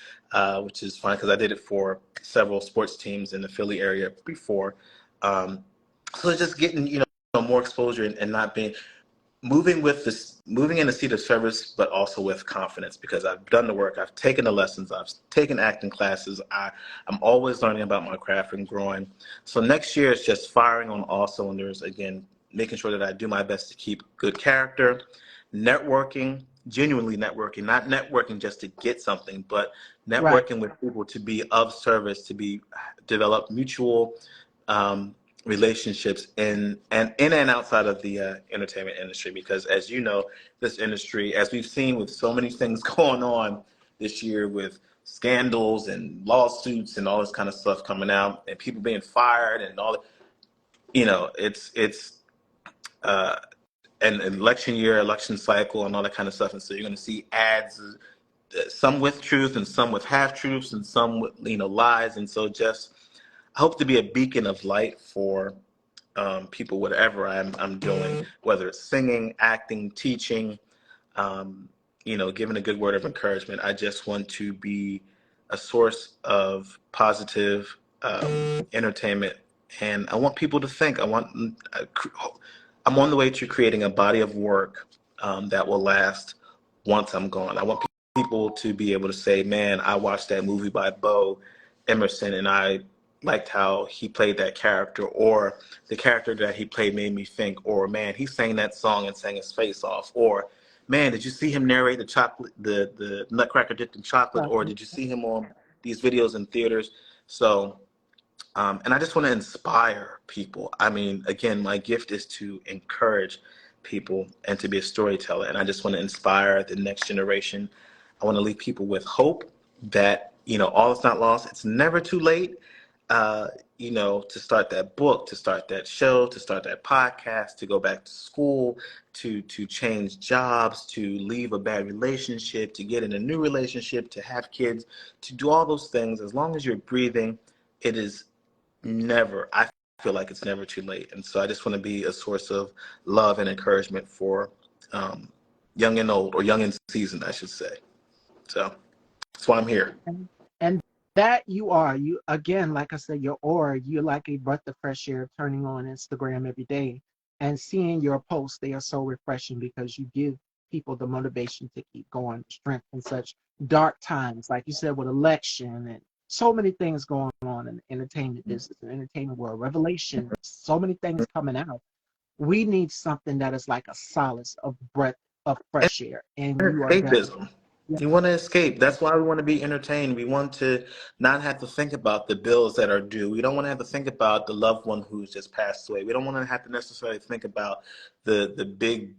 which is fine because I did it for several sports teams in the Philly area before. Um, so it's just getting more exposure, and not being moving in the seat of service, but also with confidence, because I've done the work, I've taken the lessons, I've taken acting classes. I'm always learning about my craft and growing. So next year is just firing on all cylinders again, making sure that I do my best to keep good character, networking, genuinely networking, not networking just to get something, but Right. networking with people to be of service, to be develop mutual um, relationships in and outside of the entertainment industry. Because as you know, this industry, as we've seen with so many things going on this year with scandals and lawsuits and all this kind of stuff coming out, and people being fired and all, it's uh, an election year, election cycle, and all that kind of stuff. And so you're going to see ads, some with truth and some with half truths and some with lies. And so just I hope to be a beacon of light for people, whatever I'm doing, whether it's singing, acting, teaching, giving a good word of encouragement. I just want to be a source of positive entertainment, and I want people to think. I'm on the way to creating a body of work that will last once I'm gone. I want people to be able to say, "Man, I watched that movie by Beaux Emerson, and I liked how he played that character," or the character that he played made me think, or man, he sang that song and sang his face off, or man, did you see him narrate the Nutcracker dipped in chocolate, or did you see him on these videos in theaters? So, and I just want to inspire people. I mean, again, my gift is to encourage people and to be a storyteller. And I just want to inspire the next generation. I want to leave people with hope that, all is not lost. It's never too late, uh, to start that book, to start that show, to start that podcast, to go back to school, to change jobs, to leave a bad relationship, to get in a new relationship, to have kids, to do all those things. As long as you're breathing, it is never, I feel like it's never too late. And so I just want to be a source of love and encouragement for um, young and old, or young and seasoned, I should say. So that's why I'm here. And that you are, you again, like I said, your aura, you're like a breath of fresh air turning on Instagram every day and seeing your posts. They are so refreshing because you give people the motivation to keep going, strength in such dark times, like you said, with election and so many things going on in the entertainment business and entertainment world, revelations, so many things coming out. We need something that is like a solace of breath of fresh air. And you are definitely, Escapism. yeah, You want to escape. That's why we want to be entertained. We want to not have to think about the bills that are due. We don't want to have to think about the loved one who's just passed away. We don't want to have to necessarily think about the big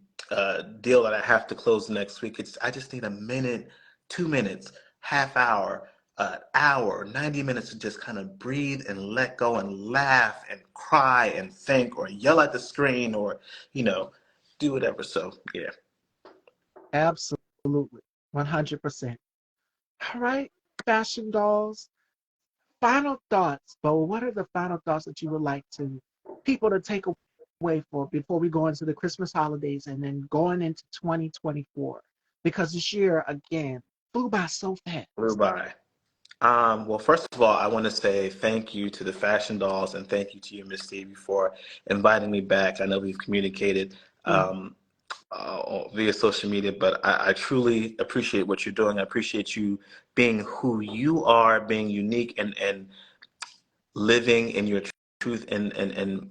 deal that I have to close next week. I just need a minute, 2 minutes, half hour, hour, 90 minutes to just kind of breathe and let go and laugh and cry and think or yell at the screen or, you know, do whatever. So, yeah. absolutely, 100%. All right, fashion dolls. Final thoughts, Bo. What are the final thoughts that you would like to people to take away for before we go into the Christmas holidays and then going into 2024? Because this year again flew by so Flew fast. by. Well, first of all, I want to say thank you to the Fashion Dolls and thank you to you, Miss Stevie, for inviting me back. I know we've communicated Yeah, via social media, but I truly appreciate what you're doing. I appreciate you being who you are, being unique and living in your truth and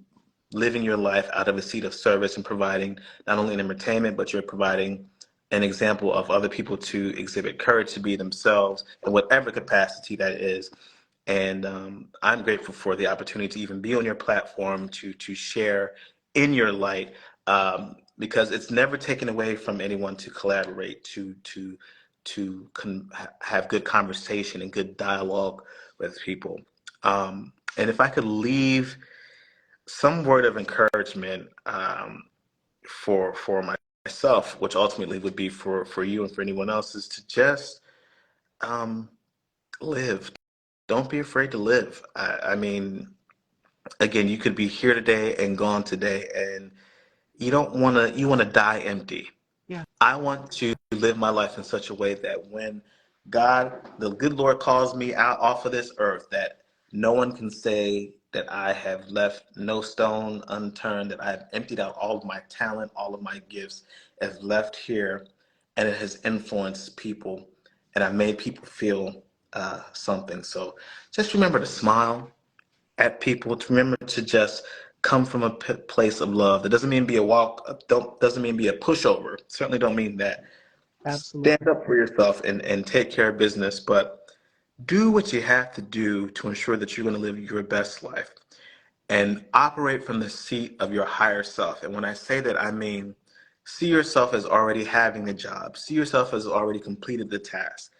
living your life out of a seat of service and providing not only an entertainment, but you're providing an example of other people to exhibit courage to be themselves in whatever capacity that is. And I'm grateful for the opportunity to even be on your platform to share in your light, because it's never taken away from anyone to collaborate, have good conversation and good dialogue with people. And if I could leave some word of encouragement for myself, which ultimately would be for you and for anyone else, is to just um, live. Don't be afraid to live. I mean, again, you could be here today and gone today, and you want to die empty. yeah, I want to live my life in such a way that when God, the good Lord, calls me out off of this earth, that no one can say that I have left no stone unturned, that I have emptied out all of my talent, all of my gifts, have left here, and it has influenced people, and I've made people feel something. So just remember to smile at people, to remember to just come from a place of love. That doesn't mean be a walk, don't doesn't mean be a pushover. Certainly don't mean that. Stand absolutely. up for yourself and take care of business, but do what you have to do to ensure that you're going to live your best life and operate from the seat of your higher self. And when I say that, I mean see yourself as already having the job, see yourself as already completed the task.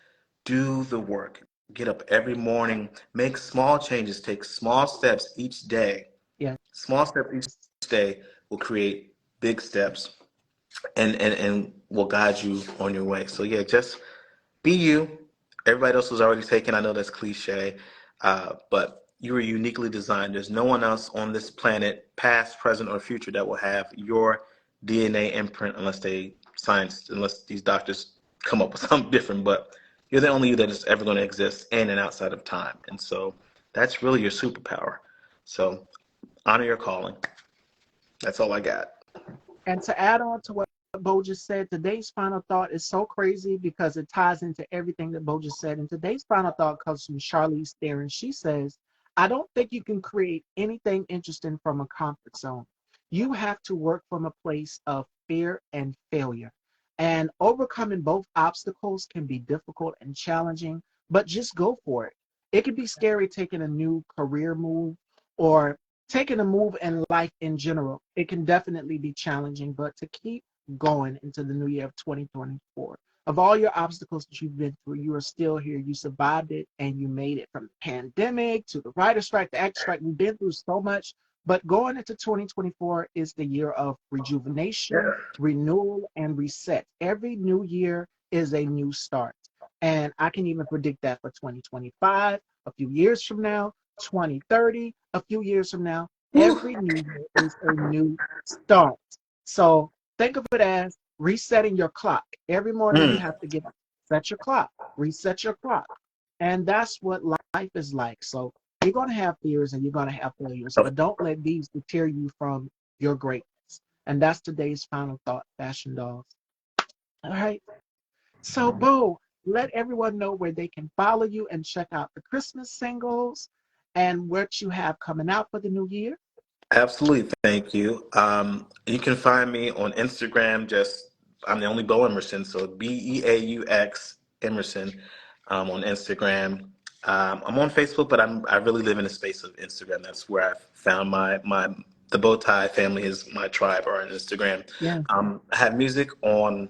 Do the work. Get up every morning, make small changes, take small steps each day. Yes, Small steps each day will create big steps and will guide you on your way. So yeah, just be you. Everybody else was already taken. I know that's cliche, but you were uniquely designed. There's no one else on this planet, past, present, or future, that will have your DNA imprint unless these doctors come up with something different. But you're the only you that is ever going to exist in and outside of time. And so that's really your superpower. So honor your calling. That's all I got. and to add on to what Bo just said, today's final thought is so crazy because it ties into everything that Bo just said. And today's final thought comes from Charlize Theron. She says, I don't think you can create anything interesting from a comfort zone. You have to work from a place of fear and failure. And overcoming both obstacles can be difficult and challenging, but just go for it. It can be scary taking a new career move or taking a move in life in general. It can definitely be challenging, but to keep going into the new year of 2024, of all your obstacles that you've been through, you are still here. You survived it and you made it, from the pandemic to the writer strike, the actor strike. We've been through so much, but going into 2024 is the year of rejuvenation, Yeah. renewal, and reset. Every new year is a new start. And I can even predict that for 2025, a few years from now, 2030, a few years from now. Whew. Every new year is a new start. So think of it as resetting your clock. Every morning you Mm. have to get up, set your clock, reset your clock. And that's what life is like. So you're going to have fears and you're going to have failures, but don't let these deter you from your greatness. And that's today's final thought, Fashion Dolls. All right. So, Beaux, let everyone know where they can follow you and check out the Christmas singles and what you have coming out for the new year. Absolutely, thank you. You can find me on Instagram. Just I'm the only Beau Emerson, so Beaux Emerson on Instagram. I'm on Facebook, but I really live in the space of Instagram. That's where I found my the bow tie family is my tribe, or on Instagram. Yeah. I have music on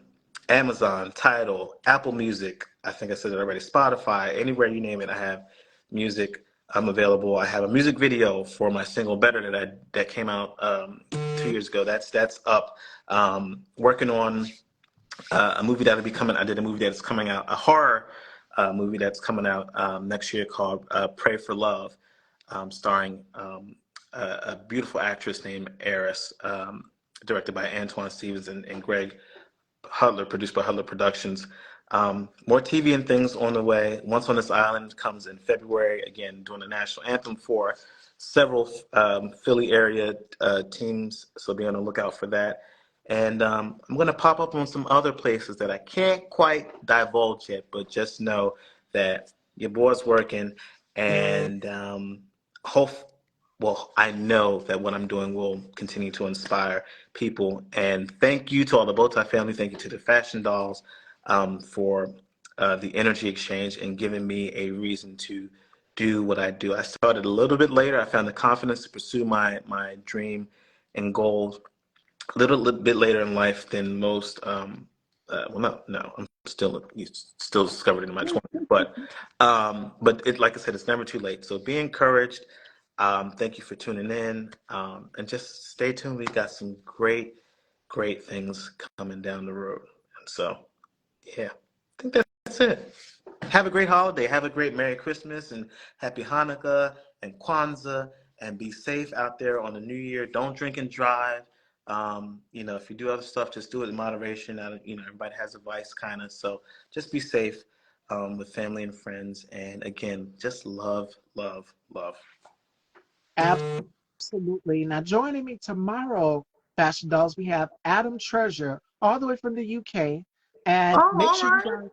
Amazon, Tidal, Apple Music. I think I said it already. Spotify, anywhere you name it, I have music. I'm available. I have a music video for my single "Better" that came out 2 years ago. That's up. Working on a movie that'll be coming. I did a movie that's coming out, a horror movie that's coming out next year called "Pray for Love," starring a beautiful actress named Eris, directed by Antoine Stevens and Greg Hudler, produced by Hudler Productions. More TV and things on the way. Once on This Island comes in February. Again, doing the national anthem for several Philly area teams, so be on the lookout for that. And I'm going to pop up on some other places that I can't quite divulge yet, but just know that your boy's working, and hope. Well, I know that what I'm doing will continue to inspire people. And thank you to all the Bowtie family. Thank you to the Fashion Dolls for the energy exchange and giving me a reason to do what I do. I started a little bit later. I found the confidence to pursue my dream and goals a little bit later in life than most. Well, no, I'm still discovering in my 20s, but it, like I said, it's never too late. So be encouraged. Thank you for tuning in, and just stay tuned. We got some great things coming down the road. And so, yeah, I think that's it. Have a great holiday. Have a great Merry Christmas and Happy Hanukkah and Kwanzaa, and be safe out there on the New Year. Don't drink and drive. If you do other stuff, just do it in moderation. Everybody has a vice, kind of. So just be safe with family and friends. And again, just love, love, love. Absolutely. Now, joining me tomorrow, Fashion Dolls, we have Adam Treasure, all the way from the UK. And Oh, make all sure you right. guys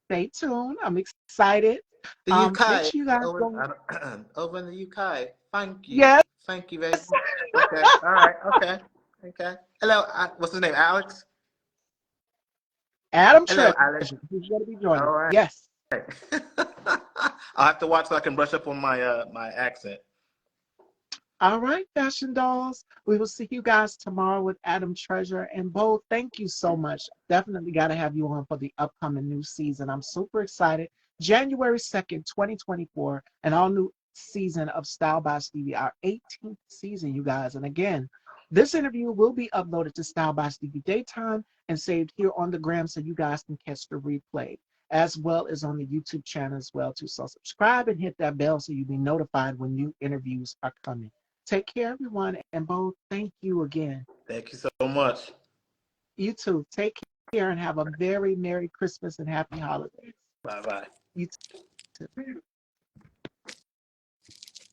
stay tuned. I'm excited. The Make UK sure you guys over, go. over in the UK. Yes, Thank you very much. Okay, all right, okay. Hello, what's his name? Alex. Adam Hello, Treasure, Alex. who's going to be joining. All right. Yes. I'll have to watch so I can brush up on my accent. All right, Fashion Dolls. We will see you guys tomorrow with Adam Treasure. And Beaux, thank you so much. Definitely got to have you on for the upcoming new season. I'm super excited. January 2nd, 2024, an all new season of Style by Stevie, our 18th season, you guys. And again, this interview will be uploaded to Style by Stevie Daytime and saved here on the gram so you guys can catch the replay, as well as on the YouTube channel as well too. So subscribe and hit that bell so you'll be notified when new interviews are coming. Take care, everyone. And Beaux, thank you again. Thank you so much. You too. Take care and have a very Merry Christmas and Happy Holidays. Bye bye. You too.